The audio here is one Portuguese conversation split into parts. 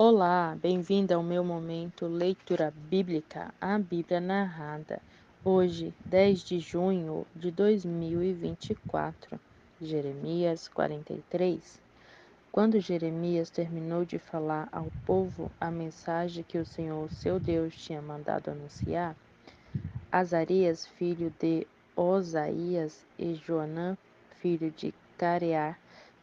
Olá, bem-vindo ao meu momento Leitura Bíblica, a Bíblia narrada. Hoje, 10 de junho de 2024, Jeremias 43. Quando Jeremias terminou de falar ao povo a mensagem que o Senhor, seu Deus, tinha mandado anunciar, Azarias, filho de Osaías, e Joanã, filho de Careá,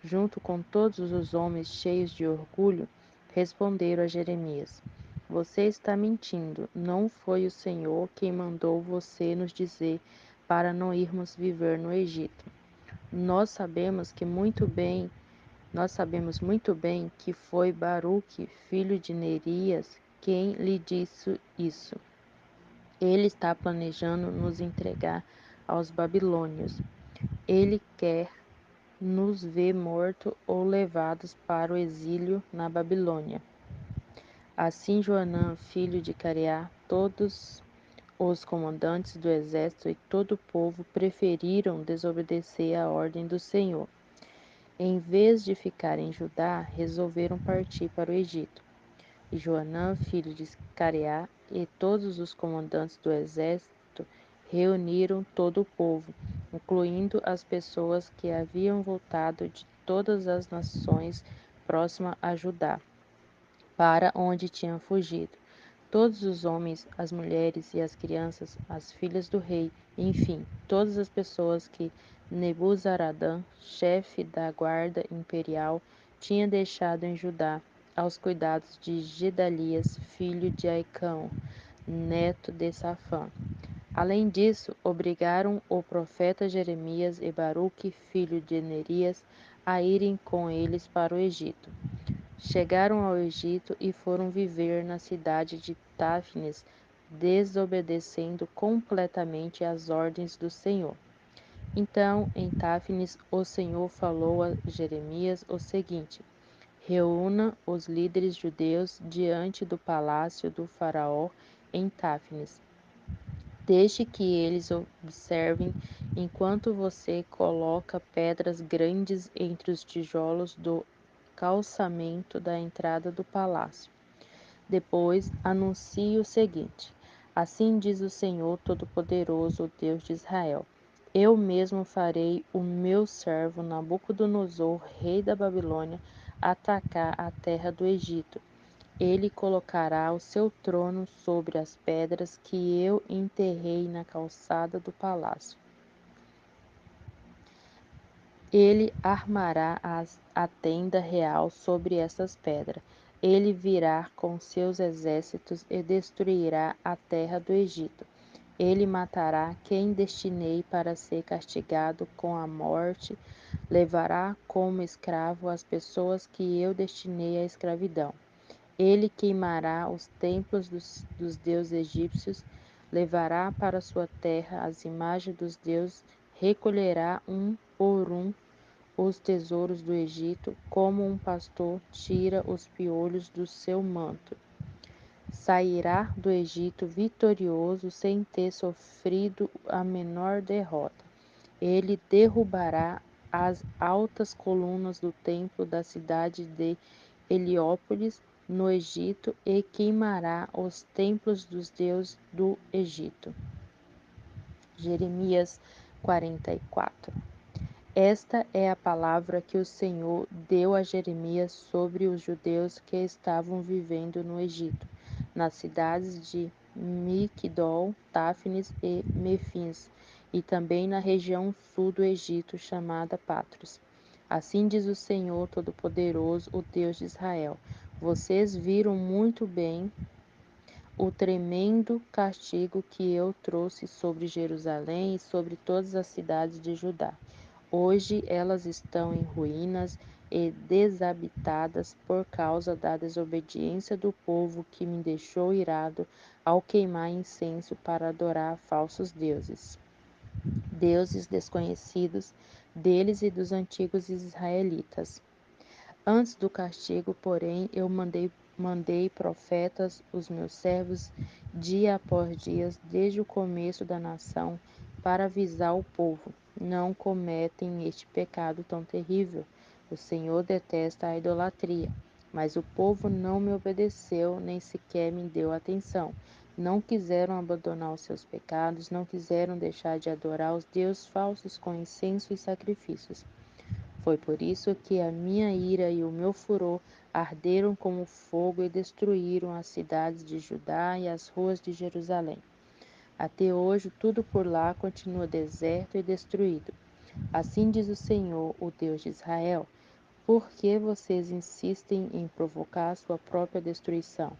junto com todos os homens cheios de orgulho, responderam a Jeremias: Você está mentindo. Não foi o Senhor quem mandou você nos dizer para não irmos viver no Egito. Nós sabemos que muito bem, nós sabemos muito bem que foi Baruque, filho de Nerias, quem lhe disse isso. Ele está planejando nos entregar aos babilônios. Ele quer nos ver mortos ou levados para o exílio na Babilônia. Assim Joanã, filho de Careá, todos os comandantes do exército e todo o povo preferiram desobedecer à ordem do Senhor. Em vez de ficar em Judá, resolveram partir para o Egito. E Joanã, filho de Careá, e todos os comandantes do exército reuniram todo o povo, incluindo as pessoas que haviam voltado de todas as nações próximas a Judá, para onde tinham fugido. Todos os homens, as mulheres e as crianças, as filhas do rei, enfim, todas as pessoas que Nebuzaradã, chefe da guarda imperial, tinha deixado em Judá, aos cuidados de Gedalias, filho de Aicão, neto de Safã. Além disso, obrigaram o profeta Jeremias e Baruque, filho de Nerias, a irem com eles para o Egito. Chegaram ao Egito e foram viver na cidade de Táfnis, desobedecendo completamente às ordens do Senhor. Então, em Táfnis, o Senhor falou a Jeremias o seguinte: Reúna os líderes judeus diante do palácio do faraó em Táfnis. Deixe que eles observem enquanto você coloca pedras grandes entre os tijolos do calçamento da entrada do palácio. Depois anuncie o seguinte: Assim diz o Senhor Todo-Poderoso, o Deus de Israel: Eu mesmo farei o meu servo Nabucodonosor, rei da Babilônia, atacar a terra do Egito. Ele colocará o seu trono sobre as pedras que eu enterrei na calçada do palácio. Ele armará a tenda real sobre essas pedras. Ele virá com seus exércitos e destruirá a terra do Egito. Ele matará quem destinei para ser castigado com a morte, levará como escravo as pessoas que eu destinei à escravidão. Ele queimará os templos dos deuses egípcios, levará para sua terra as imagens dos deuses, recolherá um por um os tesouros do Egito, como um pastor tira os piolhos do seu manto. Sairá do Egito vitorioso sem ter sofrido a menor derrota. Ele derrubará as altas colunas do templo da cidade de Heliópolis, no Egito, e queimará os templos dos deuses do Egito. Jeremias 44. Esta é a palavra que o Senhor deu a Jeremias sobre os judeus que estavam vivendo no Egito, nas cidades de Migdol, Táfnis e Mefins, e também na região sul do Egito, chamada Patros. Assim diz o Senhor Todo-Poderoso, o Deus de Israel: Vocês viram muito bem o tremendo castigo que eu trouxe sobre Jerusalém e sobre todas as cidades de Judá. Hoje elas estão em ruínas e desabitadas por causa da desobediência do povo que me deixou irado ao queimar incenso para adorar falsos deuses, deuses desconhecidos deles e dos antigos israelitas. Antes do castigo, porém, eu mandei profetas, os meus servos, dia após dia, desde o começo da nação, para avisar o povo: não cometem este pecado tão terrível. O Senhor detesta a idolatria. Mas o povo não me obedeceu, nem sequer me deu atenção. Não quiseram abandonar os seus pecados, não quiseram deixar de adorar os deuses falsos com incenso e sacrifícios. Foi por isso que a minha ira e o meu furor arderam como fogo e destruíram as cidades de Judá e as ruas de Jerusalém. Até hoje, tudo por lá continua deserto e destruído. Assim diz o Senhor, o Deus de Israel: por que vocês insistem em provocar sua própria destruição?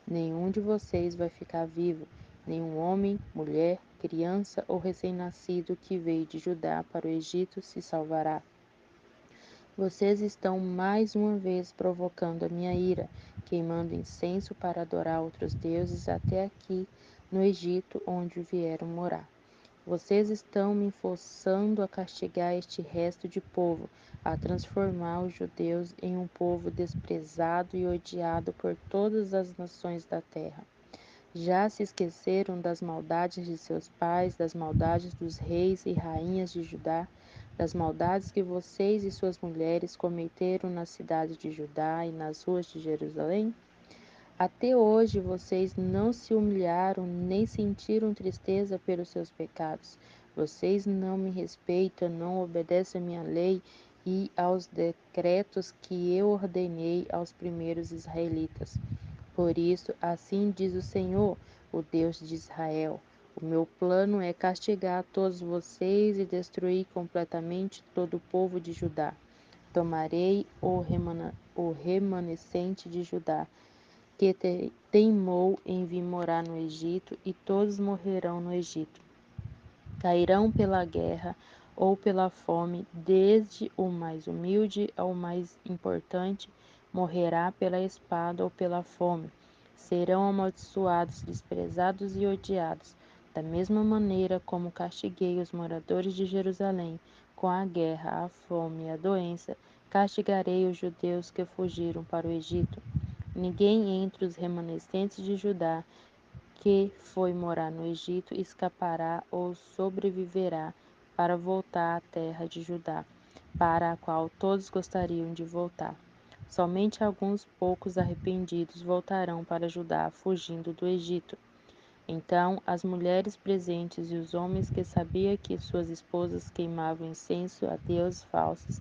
Nenhum de vocês vai ficar vivo, nenhum homem, mulher, criança ou recém-nascido que veio de Judá para o Egito se salvará. Vocês estão mais uma vez provocando a minha ira, queimando incenso para adorar outros deuses até aqui no Egito, onde vieram morar. Vocês estão me forçando a castigar este resto de povo, a transformar os judeus em um povo desprezado e odiado por todas as nações da terra. Já se esqueceram das maldades de seus pais, das maldades dos reis e rainhas de Judá, das maldades que vocês e suas mulheres cometeram na cidade de Judá e nas ruas de Jerusalém? Até hoje vocês não se humilharam nem sentiram tristeza pelos seus pecados. Vocês não me respeitam, não obedecem à minha lei e aos decretos que eu ordenei aos primeiros israelitas. Por isso, assim diz o Senhor, o Deus de Israel: o meu plano é castigar todos vocês e destruir completamente todo o povo de Judá. Tomarei o remanescente de Judá, que teimou em vir morar no Egito, e todos morrerão no Egito. Cairão pela guerra ou pela fome, desde o mais humilde ao mais importante, morrerá pela espada ou pela fome. Serão amaldiçoados, desprezados e odiados, da mesma maneira como castiguei os moradores de Jerusalém com a guerra, a fome e a doença, castigarei os judeus que fugiram para o Egito. Ninguém entre os remanescentes de Judá que foi morar no Egito escapará ou sobreviverá para voltar à terra de Judá, para a qual todos gostariam de voltar. Somente alguns poucos arrependidos voltarão para Judá, fugindo do Egito. Então as mulheres presentes e os homens que sabiam que suas esposas queimavam incenso a deuses falsos,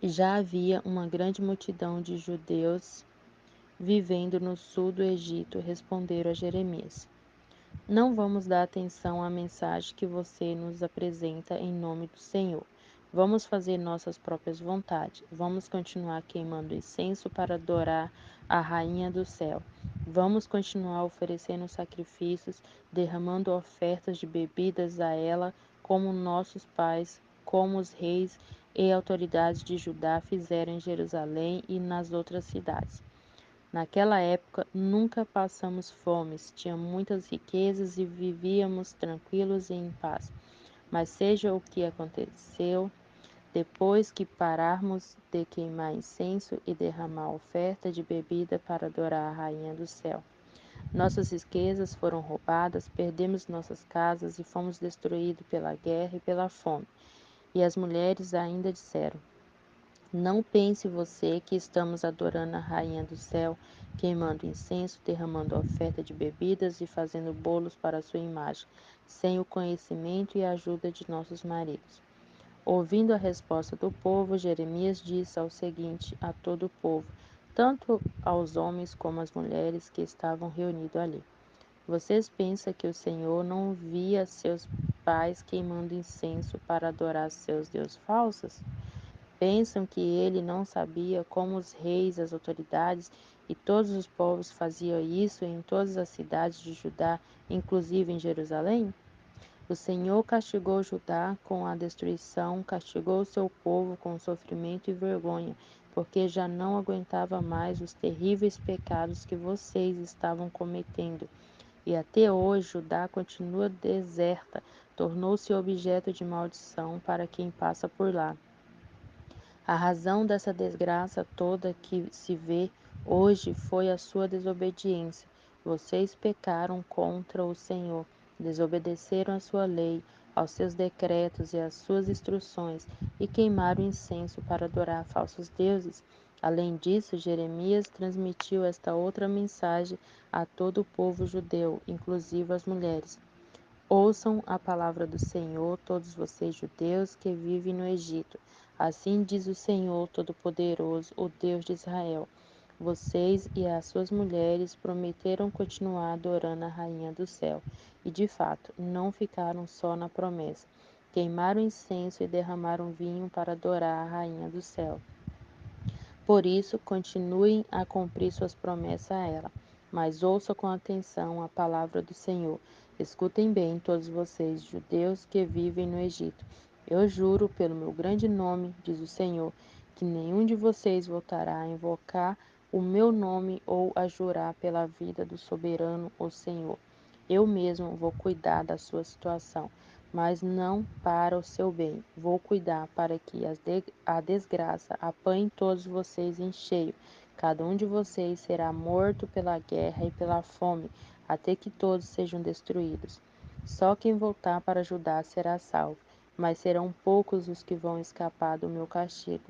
já havia uma grande multidão de judeus vivendo no sul do Egito, responderam a Jeremias: não vamos dar atenção à mensagem que você nos apresenta em nome do Senhor. Vamos fazer nossas próprias vontades. Vamos continuar queimando incenso para adorar a Rainha do céu. Vamos continuar oferecendo sacrifícios, derramando ofertas de bebidas a ela, como nossos pais, como os reis e autoridades de Judá fizeram em Jerusalém e nas outras cidades. Naquela época, nunca passamos fome, tínhamos muitas riquezas e vivíamos tranquilos e em paz. Mas seja o que aconteceu, depois que pararmos de queimar incenso e derramar oferta de bebida para adorar a Rainha do céu, nossas riquezas foram roubadas, perdemos nossas casas e fomos destruídos pela guerra e pela fome. E as mulheres ainda disseram: não pense você que estamos adorando a Rainha do céu, queimando incenso, derramando oferta de bebidas e fazendo bolos para a sua imagem, sem o conhecimento e a ajuda de nossos maridos. Ouvindo a resposta do povo, Jeremias disse ao seguinte a todo o povo, tanto aos homens como às mulheres que estavam reunidos ali: vocês pensam que o Senhor não via seus pais queimando incenso para adorar seus deuses falsos? Pensam que ele não sabia como os reis, as autoridades e todos os povos faziam isso em todas as cidades de Judá, inclusive em Jerusalém? O Senhor castigou Judá com a destruição, castigou seu povo com sofrimento e vergonha, porque já não aguentava mais os terríveis pecados que vocês estavam cometendo. E até hoje Judá continua deserta, tornou-se objeto de maldição para quem passa por lá. A razão dessa desgraça toda que se vê hoje foi a sua desobediência. Vocês pecaram contra o Senhor, desobedeceram a sua lei, aos seus decretos e às suas instruções, e queimaram incenso para adorar falsos deuses. Além disso, Jeremias transmitiu esta outra mensagem a todo o povo judeu, inclusive as mulheres. Ouçam a palavra do Senhor, todos vocês judeus que vivem no Egito. Assim diz o Senhor Todo-Poderoso, o Deus de Israel. Vocês e as suas mulheres prometeram continuar adorando a Rainha do Céu, e de fato, não ficaram só na promessa. Queimaram incenso e derramaram vinho para adorar a Rainha do Céu. Por isso, continuem a cumprir suas promessas a ela. Mas ouça com atenção a palavra do Senhor. Escutem bem, todos vocês, judeus que vivem no Egito. Eu juro pelo meu grande nome, diz o Senhor, que nenhum de vocês voltará a invocar o meu nome ou a jurar pela vida do soberano, o Senhor. Eu mesmo vou cuidar da sua situação, mas não para o seu bem. Vou cuidar para que a desgraça apanhe todos vocês em cheio. Cada um de vocês será morto pela guerra e pela fome, até que todos sejam destruídos. Só quem voltar para Judá será salvo, mas serão poucos os que vão escapar do meu castigo.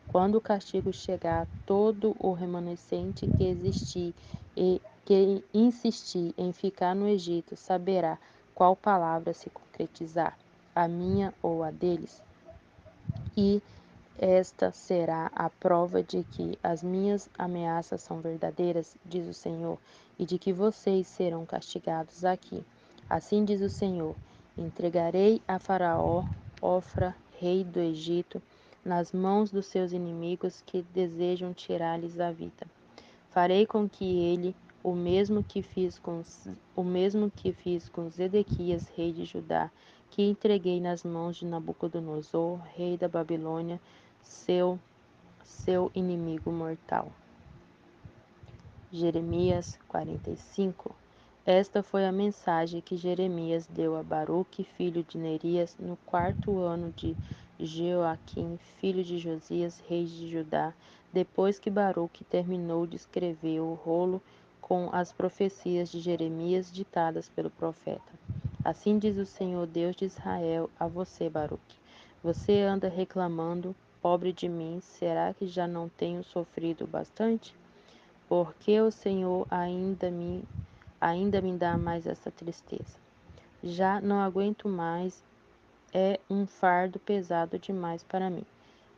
Quando o castigo chegar, todo o remanescente que existir e que insistir em ficar no Egito saberá qual palavra se concretizar, a minha ou a deles. E esta será a prova de que as minhas ameaças são verdadeiras, diz o Senhor, e de que vocês serão castigados aqui. Assim diz o Senhor: entregarei a Faraó, Ofra, rei do Egito, nas mãos dos seus inimigos que desejam tirar-lhes a vida. Farei com que ele, o mesmo que fiz com Zedequias, rei de Judá, que entreguei nas mãos de Nabucodonosor, rei da Babilônia, seu inimigo mortal. Jeremias 45. Esta foi a mensagem que Jeremias deu a Baruque, filho de Nerias, no 4º ano de Jeoaquim, filho de Josias, rei de Judá, depois que Baruque terminou de escrever o rolo com as profecias de Jeremias ditadas pelo profeta. Assim diz o Senhor Deus de Israel a você, Baruque. Você anda reclamando, pobre de mim, será que já não tenho sofrido bastante? Porque o Senhor ainda me dá mais essa tristeza. Já não aguento mais, é um fardo pesado demais para mim.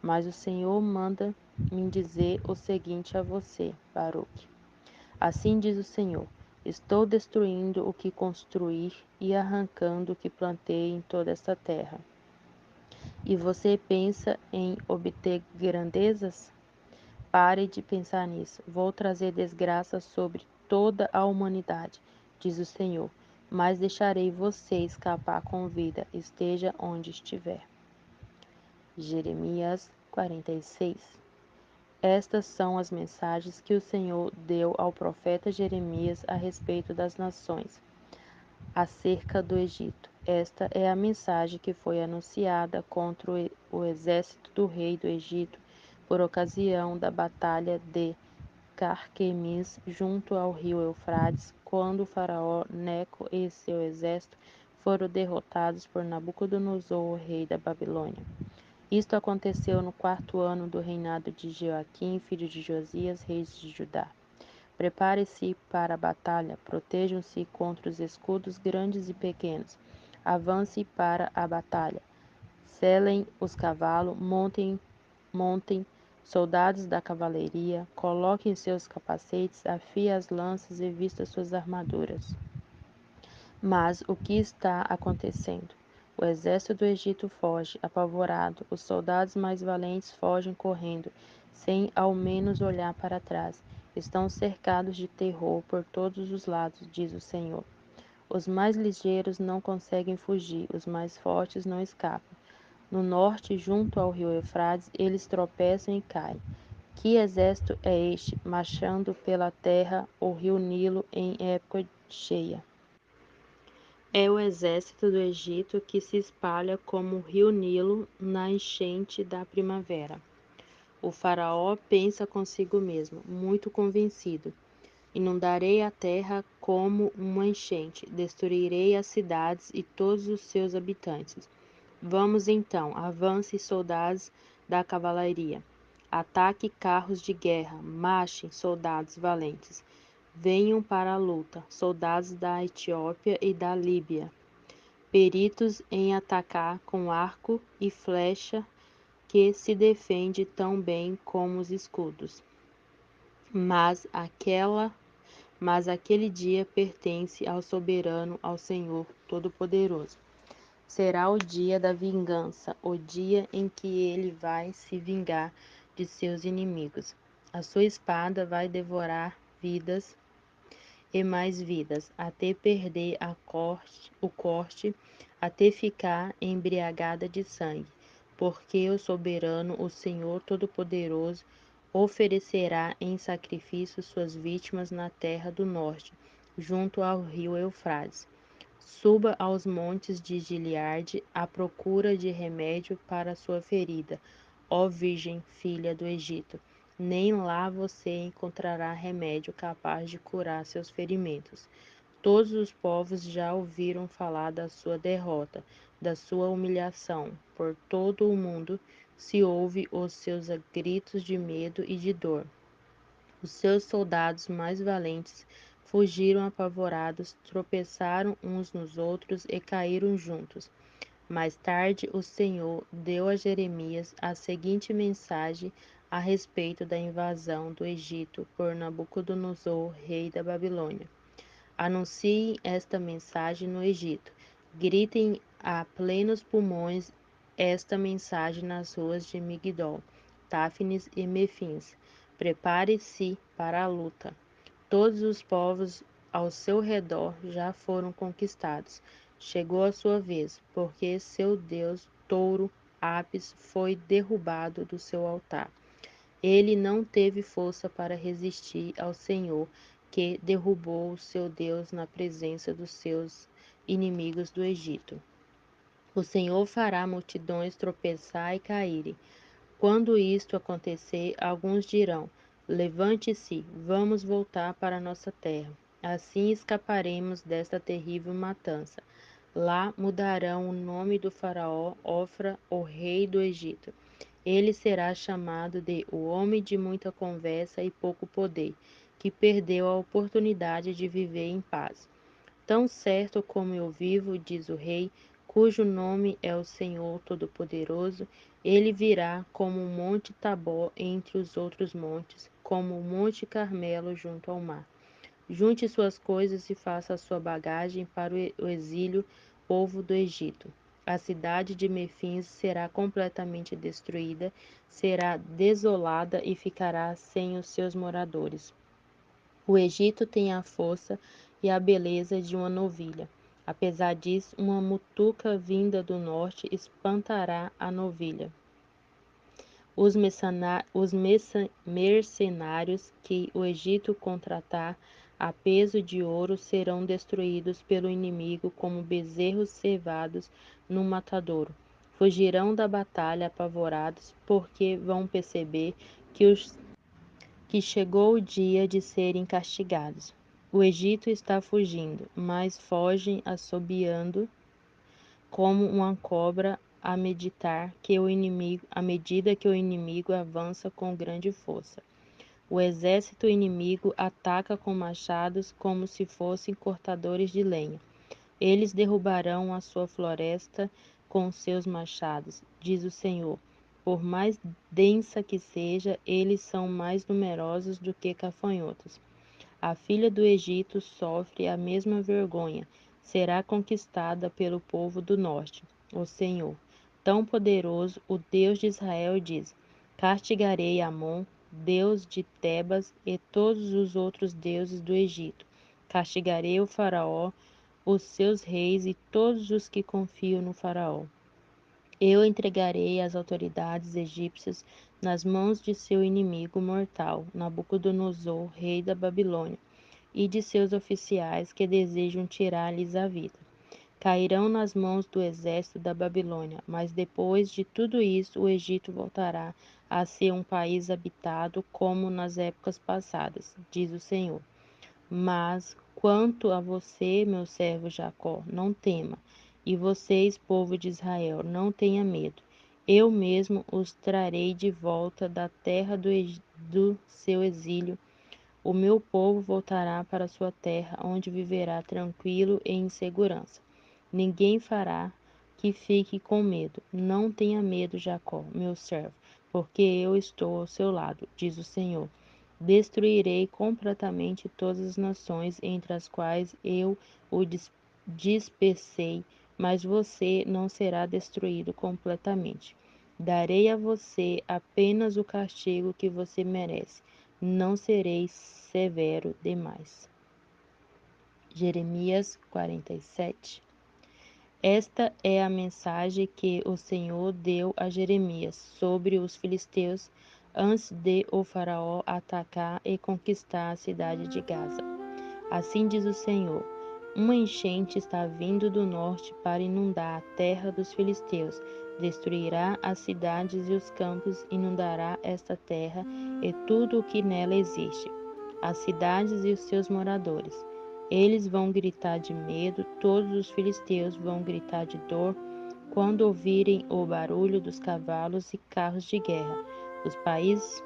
Mas o Senhor manda me dizer o seguinte a você, Baruque. Assim diz o Senhor: estou destruindo o que construí e arrancando o que plantei em toda esta terra. E você pensa em obter grandezas? Pare de pensar nisso. Vou trazer desgraça sobre toda a humanidade, diz o Senhor, mas deixarei você escapar com vida, esteja onde estiver. Jeremias 46. Estas são as mensagens que o Senhor deu ao profeta Jeremias a respeito das nações, acerca do Egito. Esta é a mensagem que foi anunciada contra o exército do rei do Egito por ocasião da batalha de Carquemis, junto ao rio Eufrates, quando o faraó Neco e seu exército foram derrotados por Nabucodonosor, rei da Babilônia. Isto aconteceu no 4º ano do reinado de Jeoaquim, filho de Josias, rei de Judá. Prepare-se para a batalha, protejam-se contra os escudos grandes e pequenos. Avance para a batalha. Selem os cavalos, montem soldados da cavalaria, coloquem seus capacetes, afiem as lanças e vistam suas armaduras. Mas o que está acontecendo? O exército do Egito foge, apavorado. Os soldados mais valentes fogem correndo, sem ao menos olhar para trás. Estão cercados de terror por todos os lados, diz o Senhor. Os mais ligeiros não conseguem fugir, os mais fortes não escapam. No norte, junto ao rio Eufrates, eles tropeçam e caem. Que exército é este, marchando pela terra, o rio Nilo em época cheia? É o exército do Egito que se espalha como o rio Nilo na enchente da primavera. O faraó pensa consigo mesmo, muito convencido. Inundarei a terra como uma enchente, destruirei as cidades e todos os seus habitantes. Vamos então, avance, soldados da cavalaria. Ataque carros de guerra, marchem soldados valentes. Venham para a luta, soldados da Etiópia e da Líbia, peritos em atacar com arco e flecha, que se defende tão bem como os escudos. Mas aquele dia pertence ao soberano, ao Senhor Todo-Poderoso. Será o dia da vingança, o dia em que ele vai se vingar de seus inimigos. A sua espada vai devorar vidas e mais vidas, até perder o corte, até ficar embriagada de sangue. Porque o soberano, o Senhor Todo-Poderoso, oferecerá em sacrifício suas vítimas na terra do norte, junto ao rio Eufrates. Suba aos montes de Gileade à procura de remédio para sua ferida, ó Virgem filha do Egito. Nem lá você encontrará remédio capaz de curar seus ferimentos. Todos os povos já ouviram falar da sua derrota, da sua humilhação. Por todo o mundo se ouve os seus gritos de medo e de dor. Os seus soldados mais valentes fugiram apavorados, tropeçaram uns nos outros e caíram juntos. Mais tarde, o Senhor deu a Jeremias a seguinte mensagem a respeito da invasão do Egito por Nabucodonosor, rei da Babilônia. Anunciem esta mensagem no Egito. Gritem a plenos pulmões esta mensagem nas ruas de Migdol, Táfnis e Mefins. Prepare-se para a luta. Todos os povos ao seu redor já foram conquistados. Chegou a sua vez, porque seu deus, touro, Apis, foi derrubado do seu altar. Ele não teve força para resistir ao Senhor, que derrubou o seu Deus na presença dos seus inimigos do Egito. O Senhor fará multidões tropeçar e caírem. Quando isto acontecer, alguns dirão: Levante-se, vamos voltar para nossa terra. Assim escaparemos desta terrível matança. Lá mudarão o nome do faraó Ofra, o rei do Egito. Ele será chamado de o homem de muita conversa e pouco poder, que perdeu a oportunidade de viver em paz. Tão certo como eu vivo, diz o rei, cujo nome é o Senhor Todo-Poderoso, ele virá como o monte Tabor entre os outros montes, como o monte Carmelo junto ao mar. Junte suas coisas e faça a sua bagagem para o exílio, povo do Egito. A cidade de Mefins será completamente destruída, será desolada e ficará sem os seus moradores. O Egito tem a força e a beleza de uma novilha. Apesar disso, uma mutuca vinda do norte espantará a novilha. Os mercenários que o Egito contratar a peso de ouro serão destruídos pelo inimigo como bezerros cevados no matadouro. Fugirão da batalha apavorados, porque vão perceber que chegou o dia de serem castigados. O Egito está fugindo, mas fogem assobiando como uma cobra à medida que o inimigo avança com grande força. O exército inimigo ataca com machados como se fossem cortadores de lenha. Eles derrubarão a sua floresta com seus machados, diz o Senhor. Por mais densa que seja, eles são mais numerosos do que gafanhotos. A filha do Egito sofre a mesma vergonha, será conquistada pelo povo do norte. O Senhor, tão poderoso, o Deus de Israel, diz: Castigarei Amon, deus de Tebas, e todos os outros deuses do Egito. Castigarei o Faraó, os seus reis e todos os que confiam no Faraó. Eu entregarei as autoridades egípcias nas mãos de seu inimigo mortal, Nabucodonosor, rei da Babilônia, e de seus oficiais que desejam tirar-lhes a vida. Cairão nas mãos do exército da Babilônia, mas depois de tudo isso o Egito voltará a ser um país habitado como nas épocas passadas, diz o Senhor. Mas quanto a você, meu servo Jacó, não tema, e vocês, povo de Israel, não tenha medo. Eu mesmo os trarei de volta da terra do seu exílio. O meu povo voltará para sua terra, onde viverá tranquilo e em segurança. Ninguém fará que fique com medo. Não tenha medo, Jacó, meu servo, porque eu estou ao seu lado, diz o Senhor. Destruirei completamente todas as nações entre as quais eu o dispersei, mas você não será destruído completamente. Darei a você apenas o castigo que você merece. Não serei severo demais. Jeremias 47. Esta é a mensagem que o Senhor deu a Jeremias sobre os filisteus antes de o faraó atacar e conquistar a cidade de Gaza. Assim diz o Senhor: uma enchente está vindo do norte para inundar a terra dos filisteus. Destruirá as cidades e os campos, inundará esta terra e tudo o que nela existe, as cidades e os seus moradores. Eles vão gritar de medo, todos os filisteus vão gritar de dor quando ouvirem o barulho dos cavalos e carros de guerra. Os países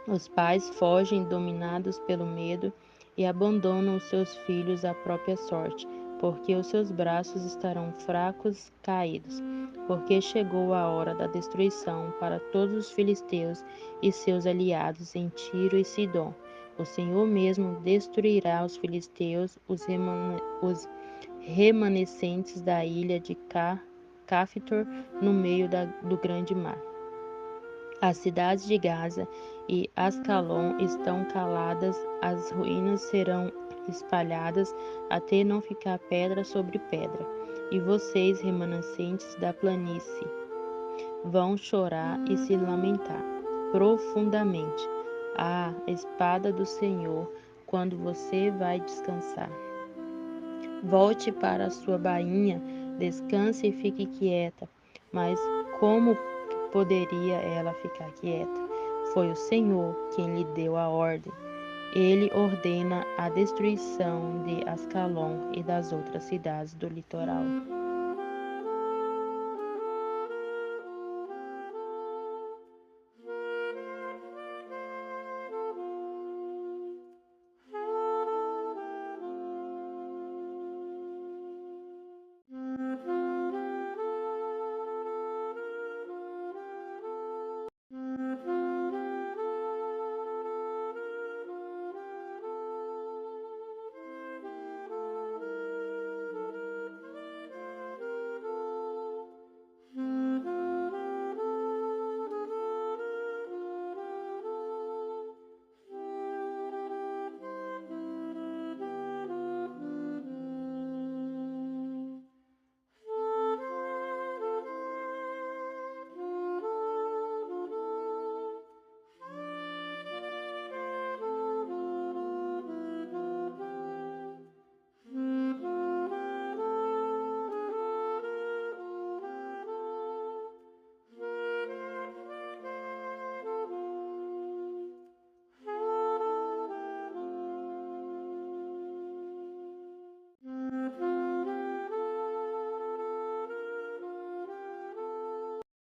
os pais fogem dominados pelo medo e abandonam os seus filhos à própria sorte, porque os seus braços estarão fracos, caídos, porque chegou a hora da destruição para todos os filisteus e seus aliados em Tiro e Sidom. O Senhor mesmo destruirá os filisteus, os remanescentes da ilha de Cafitor, no meio do grande mar. As cidades de Gaza e Ascalon estão caladas, as ruínas serão espalhadas até não ficar pedra sobre pedra. E vocês, remanescentes da planície, vão chorar e se lamentar profundamente. Ah, espada do Senhor, quando você vai descansar. Volte para a sua bainha, descanse e fique quieta. Mas como poderia ela ficar quieta? Foi o Senhor quem lhe deu a ordem. Ele ordena a destruição de Ascalon e das outras cidades do litoral.